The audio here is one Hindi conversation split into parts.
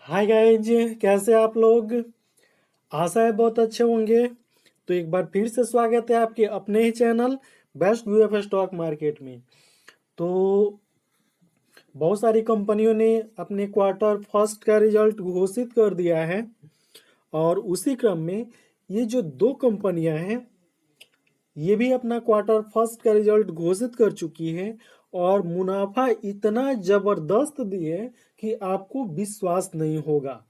हाय गाइज, कैसे आप लोग। आशा है बहुत अच्छे होंगे। तो एक बार फिर से स्वागत है आपके अपने ही channel best view of stock market में। तो बहुत सारी कंपनियों ने अपने क्वार्टर फर्स्ट का रिजल्ट घोषित कर दिया है और उसी क्रम में ये जो दो कंपनियां हैं ये भी अपना क्वार्टर फर्स्ट का रिजल्ट घोषित कर चुकी है और मुनाफा इतना जबरदस्त दिए कि आपको विश्वास नहीं होगा।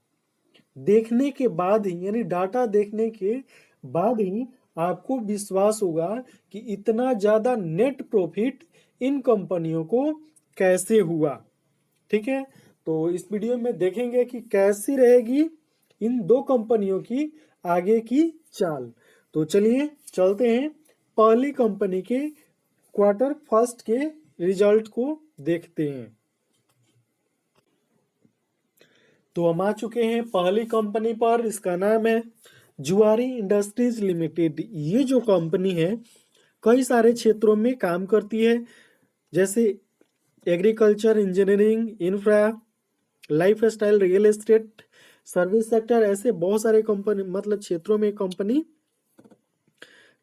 देखने के बाद ही यानी डाटा देखने के बाद ही आपको विश्वास होगा कि इतना ज़्यादा नेट प्रॉफिट इन कंपनियों को कैसे हुआ। ठीक है, तो इस वीडियो में देखेंगे कि कैसी रहेगी इन दो कंपनियों की आगे की चाल। तो चलिए चलते हैं पहली कंपनी के क्वार्टर फर्स्ट के रिजल्ट को देखते हैं। तो हम आ चुके हैं पहली कंपनी पर। इसका नाम है जुआरी इंडस्ट्रीज लिमिटेड। ये जो कंपनी है कई सारे क्षेत्रों में काम करती है, जैसे agriculture, engineering, infra, life style, real estate, service sector, ऐसे बहुत सारे कंपनी मतलब क्षेत्रों में कंपनी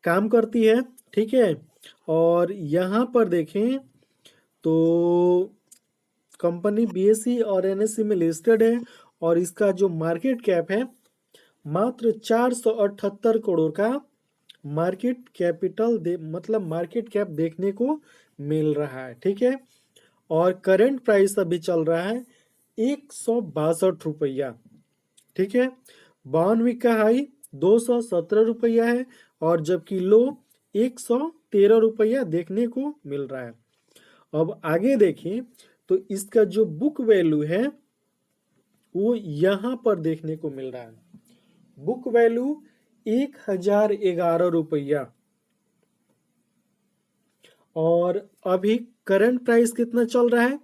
काम करती है। ठीक है, और यहाँ पर देखें तो कंपनी बीएसई और एनएसई में लिस्टेड है और इसका जो मार्केट कैप है मात्र 478 करोड़ का मार्केट कैपिटल मतलब मार्केट कैप देखने को मिल रहा है। ठीक है, और करंट प्राइस अभी चल रहा है 162 रुपया। ठीक है, 52 का हाई 217 रुपया है और जबकि लो 113 रुपया देखने को मिल रहा है। अब आगे देखें तो इसका जो बुक वैल्यू है वो यहाँ पर देखने को मिल रहा है। बुक वैल्यू 1011 रुपया और अभी करंट प्राइस कितना चल रहा है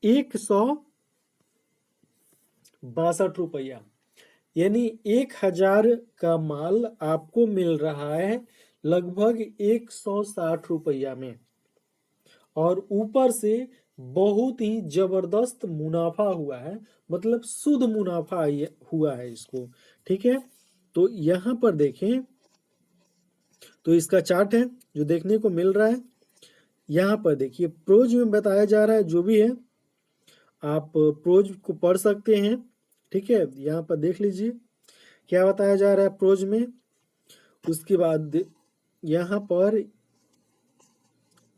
162 रुपया। यानी 1000 का माल आपको मिल रहा है लगभग 160 रुपया में और ऊपर से बहुत ही जबरदस्त मुनाफा हुआ है, मतलब शुद्ध मुनाफा हुआ है इसको। ठीक है, तो यहाँ पर देखें तो इसका चार्ट है जो देखने को मिल रहा है। यहाँ पर देखिए प्रोज में बताया जा रहा है जो भी है, आप प्रोज को पढ़ सकते हैं। ठीक है, यहाँ पर देख लीजिए क्या बताया जा रहा है प्रोज में। उसके बाद यहाँ पर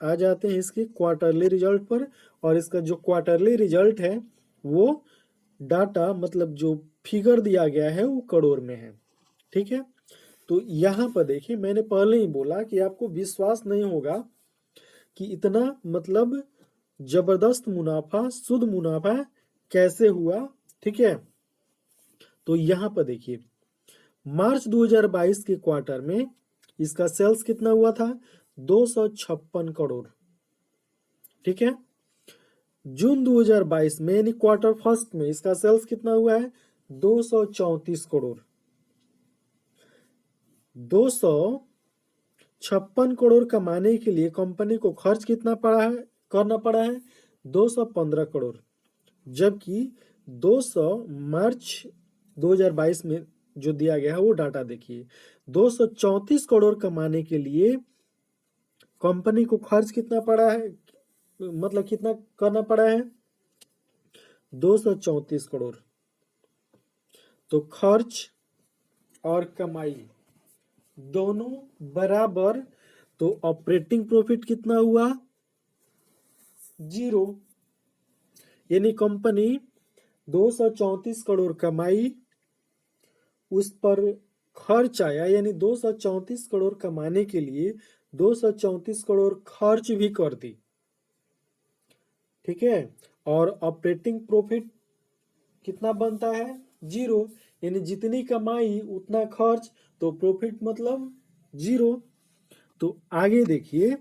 आ जाते हैं इसके क्वार्टरली रिजल्ट पर और इसका जो क्वार्टरली रिजल्ट है वो डाटा मतलब जो फिगर दिया गया है वो करोड़ में है। ठीक है, तो यहाँ पर देखिए मैंने पहले ही बोला कि आपको विश्वास नहीं होगा कि इतना मतलब जबरदस्त मुनाफा, शुद्ध मुनाफा कैसे हुआ। ठीक है, तो यहाँ पर देखिए मार्च 2022 के क्वार्टर में इसका सेल्स कितना हुआ था 256 करोड़। ठीक है, जून 2022 में यानी क्वार्टर फर्स्ट में इसका सेल्स कितना हुआ है 234 करोड़। 256 करोड़ कमाने के लिए कंपनी को खर्च कितना करना पड़ा है 215 करोड़, जबकि 200 मार्च 2022 में जो दिया गया है वो डाटा देखिए 234 करोड़ कमाने के लिए कंपनी को खर्च कितना पड़ा है, मतलब कितना करना पड़ा है 234 करोड़। तो खर्च और कमाई दोनों बराबर, तो ऑपरेटिंग प्रॉफिट कितना हुआ 0। यानी कंपनी 234 करोड़ कमाई, उस पर खर्च आया, यानी 234 करोड़ कमाने के लिए 234 करोड़ खर्च भी कर दी। ठीक है, और ऑपरेटिंग प्रॉफिट कितना बनता है 0। यानी जितनी कमाई उतना खर्च, तो प्रॉफिट मतलब 0। तो आगे देखिए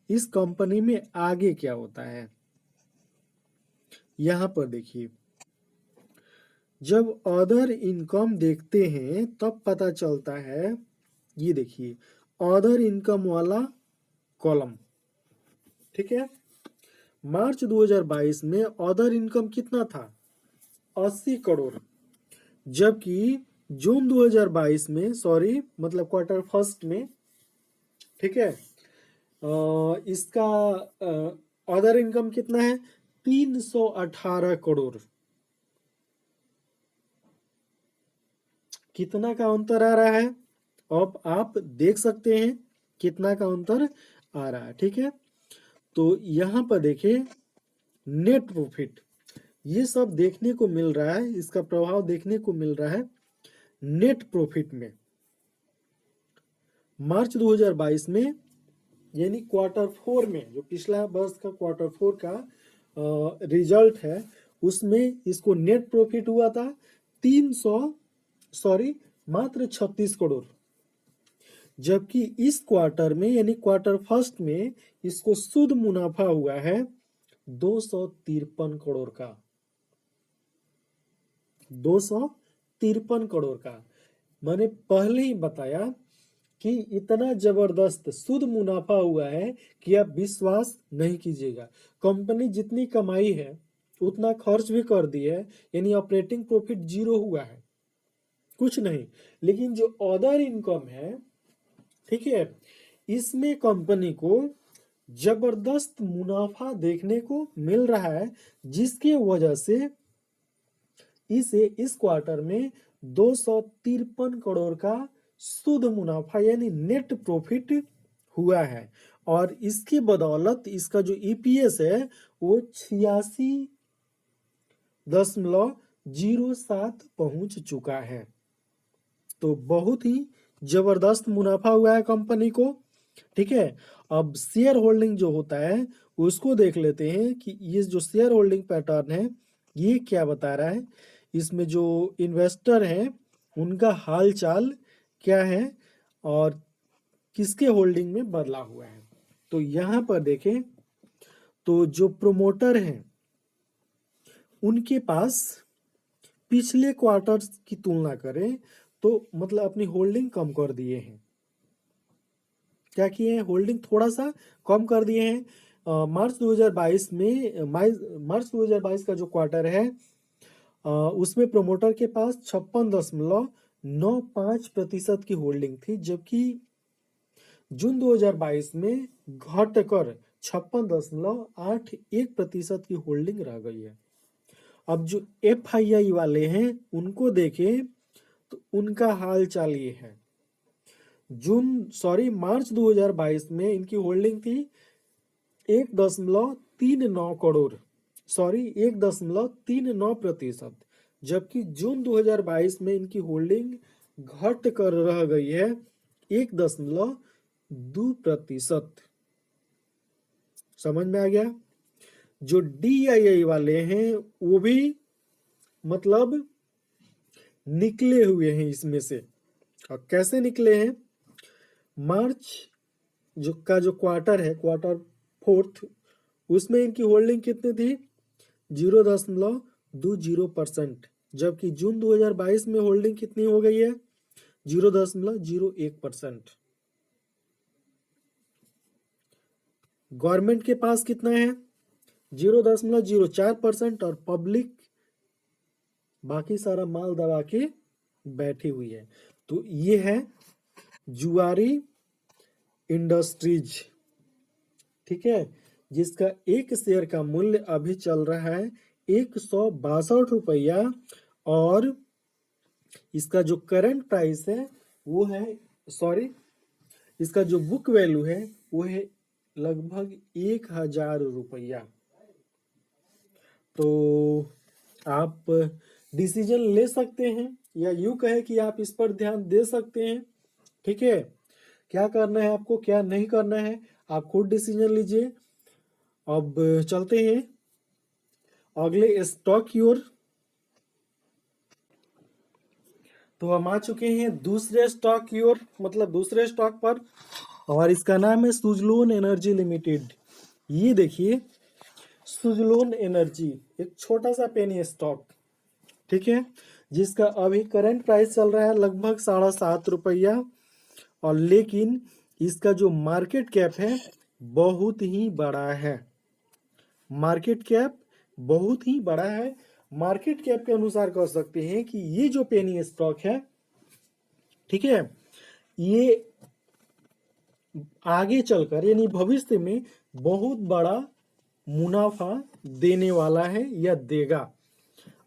इस कंपनी में आगे क्या होता है। यहाँ पर देखिए जब अदर इनकम देखते हैं तब पता चलता है, ये देखिए अदर इनकम वाला कॉलम। ठीक है, मार्च 2022 में अदर इनकम कितना था 80 करोड़, जबकि जून 2022 में, सॉरी मतलब क्वार्टर फर्स्ट में, ठीक है, इसका अदर इनकम कितना है, 318 करोड़। कितना का अंतर आ रहा है, अब आप देख सकते हैं कितना का अंतर आ रहा है, ठीक है। तो यहाँ पर देखिए नेट प्रॉफिट, ये सब देखने को मिल रहा है, इसका प्रभाव देखने को मिल रहा है नेट प्रॉफिट में। मार्च 2022 में यानी क्वार्टर फोर में, जो पिछला वर्ष का क्वार्टर फोर का रिजल्ट है, उसमें इसको नेट प्रॉफिट हुआ था 36 करोड़, जबकि इस क्वार्टर में यानी क्वार्टर फर्स्ट में इसको शुद्ध मुनाफा हुआ है 253 करोड़ का, 253 करोड़ का। मैंने पहले ही बताया कि इतना जबरदस्त शुद्ध मुनाफा हुआ है कि आप विश्वास नहीं कीजिएगा। कंपनी जितनी कमाई है उतना खर्च भी कर दी है, यानी ऑपरेटिंग प्रॉफिट जीरो हुआ है, कुछ नहीं। लेकिन जो अदर इनकम है, ठीक है, इसमें कंपनी को जबरदस्त मुनाफा देखने को मिल रहा है, जिसके वजह से इसे इस क्वार्टर में 253 करोड़ का शुद्ध मुनाफा यानी नेट प्रॉफिट हुआ है। और इसकी बदौलत इसका जो ईपीएस है वो 86.07 पहुंच चुका है। तो बहुत ही जबरदस्त मुनाफा हुआ है कंपनी को, ठीक है। अब शेयर होल्डिंग जो होता है उसको देख लेते हैं कि ये जो शेयर होल्डिंग पैटर्न है ये क्या बता रहा है। इसमें जो इन्वेस्टर हैं उनका हाल चाल क्या है और किसके होल्डिंग में बदला हुआ है। तो यहाँ पर देखें तो जो प्रोमोटर हैं उनके पास पिछले क्वार्टर की तुलना करें तो मतलब अपनी होल्डिंग कम कर दिए हैं। क्या किए हैं, होल्डिंग थोड़ा सा कम कर दिए हैं। मार्च 2022 में मार्च 2022 का जो क्वार्टर है उसमें प्रोमोटर के पास 56.95% की होल्डिंग थी, जबकि जून 2022 में घटकर 56.81% की होल्डिंग रह गई है। अब जो एफआईआई वाले हैं उनको देखें तो उनका हाल चाल ये है। मार्च 2022 में इनकी होल्डिंग थी 1.39 करोड़, 1.39%, जबकि जून 2022 में इनकी होल्डिंग घट कर रह गई है 1.2%। समझ में आ गया। जो डीआईआई वाले हैं वो भी मतलब निकले हुए हैं इसमें से। और कैसे निकले हैं, मार्च जो क्वार्टर है, क्वार्टर फोर्थ, उसमें इनकी होल्डिंग कितनी थी 0.20%, जबकि जून 2022 में होल्डिंग कितनी हो गई है 0.01%। गवर्नमेंट के पास कितना है 0.04% और पब्लिक बाकी सारा माल दबा के बैठी हुई है। तो ये है जुआरी इंडस्ट्रीज, ठीक है, जिसका एक शेयर का मूल्य अभी चल रहा है 162 रुपया और इसका जो करंट प्राइस है वो है इसका जो बुक वैल्यू है वो है लगभग 1000 रुपया। तो आप डिसीजन ले सकते हैं या यूं कहे कि आप इस पर ध्यान दे सकते हैं, ठीक है। क्या करना है आपको, क्या नहीं करना है, आप खुद डिसीजन लीजिए। अब चलते हैं अगले स्टॉक की ओर। तो हम आ चुके हैं दूसरे स्टॉक की ओर, मतलब दूसरे स्टॉक पर, और इसका नाम है सुजलोन एनर्जी लिमिटेड। ये देखिए सुजलोन एनर्जी एक छोटा सा पेनी स्टॉक, ठीक है, जिसका अभी करंट प्राइस चल रहा है लगभग 7.5 रुपया, और लेकिन इसका जो मार्केट कैप है बहुत ही बड़ा है। मार्केट कैप बहुत ही बड़ा है, मार्केट कैप के अनुसार कह सकते हैं कि ये जो पेनी स्टॉक है, ठीक है, ये आगे चलकर यानी भविष्य में बहुत बड़ा मुनाफा देने वाला है या देगा।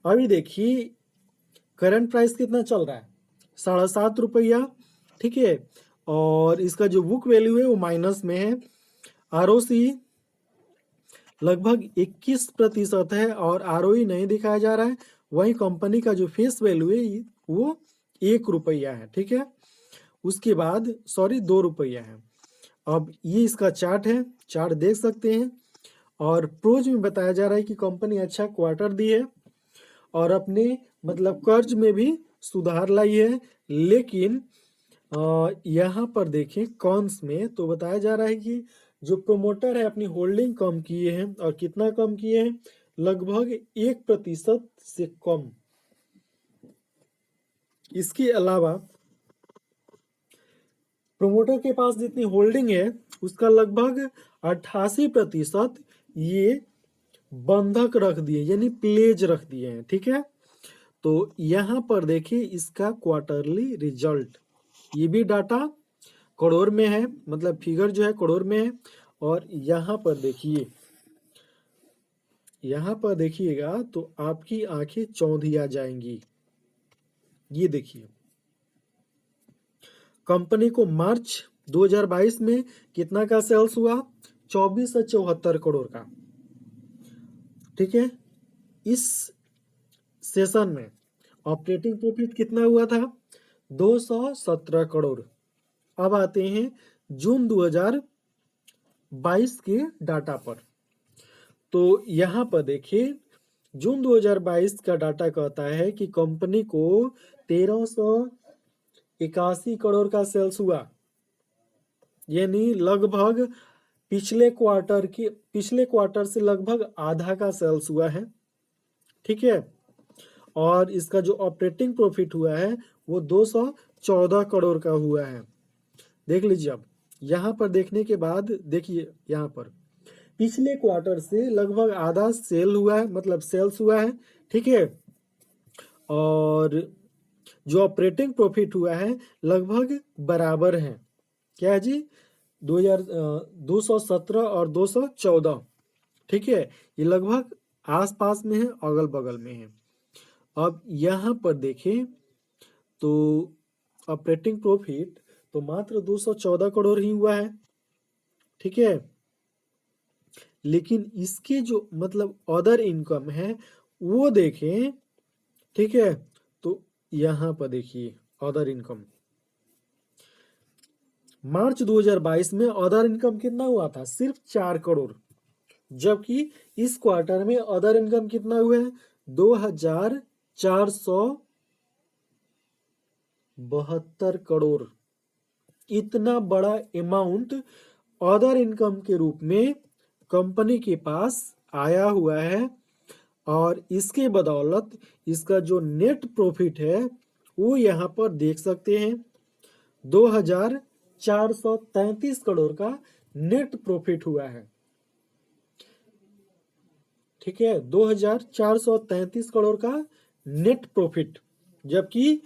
अभी देखिए करंट प्राइस कितना चल रहा है, 7.5 रुपया, ठीक है, और इसका जो बुक वैल्यू है वो माइनस में है। आरओसी लगभग 21% है और आरओई नहीं दिखाया जा रहा है। वही कंपनी का जो फेस वैल्यू है वो 1 रुपया है, ठीक है, उसके बाद 2 रुपया है। अब ये इसका चार्ट है, चार्ट देख सकते हैं, और प्रोज में बताया जा रहा है कि कंपनी अच्छा क्वार्टर दी है और अपने मतलब कर्ज में भी सुधार लाई है। लेकिन यहाँ पर देखें कॉन्स में तो बताया जा रहा है कि जो प्रोमोटर है अपनी होल्डिंग कम किए हैं, और कितना कम किए हैं, लगभग 1% से कम। इसके अलावा प्रोमोटर के पास जितनी होल्डिंग है उसका लगभग 88% ये बंधक रख दिए यानी प्लेज रख दिए हैं, ठीक है। तो यहाँ पर देखिए इसका क्वार्टरली रिजल्ट, ये भी डाटा करोड़ में है, मतलब फिगर जो है करोड़ में है। और यहाँ पर देखिए, यहाँ पर देखिएगा तो आपकी आंखें चौंधिया जाएंगी। ये देखिए कंपनी को मार्च 2022 में कितना का सेल्स हुआ, 24 से 74 करोड़ का, ठीक है। इस सेशन में ऑपरेटिंग प्रॉफिट कितना हुआ था, 217 करोड़। अब आते हैं जून 2022 के डाटा पर। तो यहाँ पर देखिए जून 2022 का डाटा कहता है कि कंपनी को 1381 करोड़ का सेल्स हुआ, यानी लगभग पिछले क्वार्टर से लगभग आधा का सेल्स हुआ है, ठीक है। और इसका जो ऑपरेटिंग प्रॉफिट हुआ है वो 214 करोड़ का हुआ है। देख लीजिए, अब यहाँ पर देखने के बाद देखिए यहाँ पर पिछले क्वार्टर से लगभग आधा सेल हुआ है, मतलब सेल्स हुआ है, ठीक है। और जो ऑपरेटिंग प्रॉफिट हुआ है लगभग बराबर है, क्या है जी, 217 और 214, ठीक है, ये लगभग आसपास में है, अगल बगल में है। अब यहाँ पर देखें तो ऑपरेटिंग प्रॉफिट तो मात्र 214 करोड़ ही हुआ है, ठीक है। लेकिन इसके जो मतलब अदर इनकम है वो देखें, ठीक है। तो यहाँ पर देखिए अदर इनकम मार्च 2022 में अदर इनकम कितना हुआ था, सिर्फ 4 करोड़, जबकि इस क्वार्टर में अदर इनकम कितना हुआ है, 2472 करोड़। इतना बड़ा अमाउंट अदर इनकम के रूप में कंपनी के पास आया हुआ है, और इसके बदौलत इसका जो नेट प्रॉफिट है वो यहाँ पर देख सकते हैं, 2433 करोड़ का नेट प्रॉफिट हुआ है, ठीक है, 2433 करोड़ का नेट प्रॉफिट। जबकि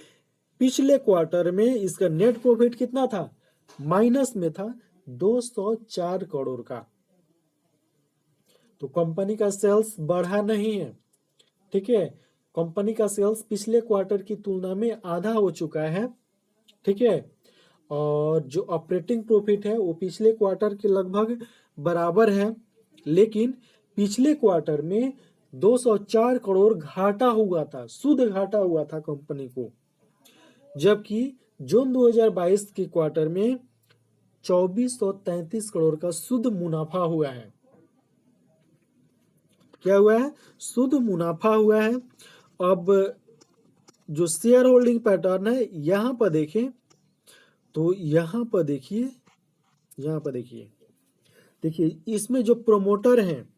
पिछले क्वार्टर में इसका नेट प्रॉफिट कितना था, माइनस में था, 204 करोड़ का। तो कंपनी का सेल्स बढ़ा नहीं है, ठीक है, कंपनी का सेल्स पिछले क्वार्टर की तुलना में आधा हो चुका है, ठीक है। और जो ऑपरेटिंग प्रॉफिट है वो पिछले क्वार्टर के लगभग बराबर है, लेकिन पिछले क्वार्टर में 204 करोड़ घाटा हुआ था, शुद्ध घाटा हुआ था कंपनी को। जबकि जून 2022 के क्वार्टर में 2433 करोड़ का शुद्ध मुनाफा हुआ है। क्या हुआ है, शुद्ध मुनाफा हुआ है। अब जो शेयर होल्डिंग पैटर्न है यहाँ पर देखें तो यहाँ पर देखिए, देखिए इसमें जो प्रोमोटर हैं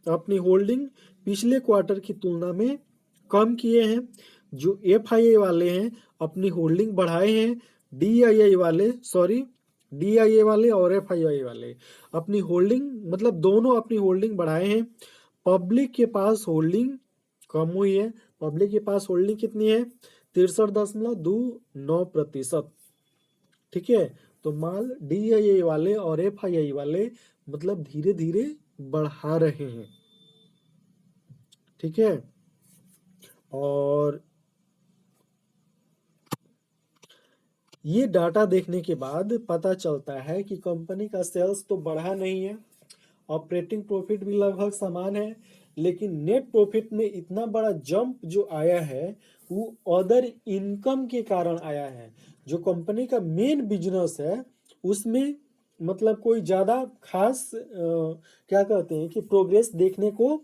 अपनी होल्डिंग पिछले क्वार्टर की तुलना में कम किए हैं, जो एफआईआई वाले हैं अपनी होल्डिंग बढ़ाए हैं, डीआईआई वाले और एफआईआई वाले अपनी होल्डिंग मतलब दोनों अपनी होल्डिंग बढ़ाए हैं। पब्लिक के पास होल्डिंग कम हुई है। पब्लिक के पास होल्डिंग कितनी है? 63.29%। ठीक है, तो माल DII वाले और FII वाले मतलब धीरे धीरे बढ़ा रहे हैं। ठीक है, और ये डाटा देखने के बाद पता चलता है कि कंपनी का सेल्स तो बढ़ा नहीं है, ऑपरेटिंग प्रॉफिट भी लगभग समान है, लेकिन नेट प्रॉफिट में इतना बड़ा जंप जो आया है वो अदर इनकम के कारण आया है। जो कंपनी का मेन बिजनेस है उसमें मतलब कोई ज्यादा खास क्या कहते हैं कि प्रोग्रेस देखने को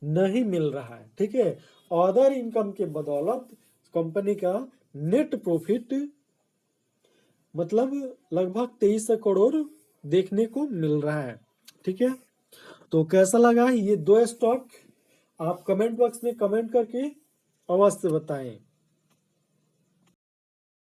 नहीं मिल रहा है। ठीक है, अदर इनकम के बदौलत कंपनी का नेट प्रॉफिट मतलब लगभग 2300 करोड़ देखने को मिल रहा है। ठीक है, तो कैसा लगा ये दो स्टॉक? आप कमेंट बॉक्स में कमेंट करके अवश्य बताएं।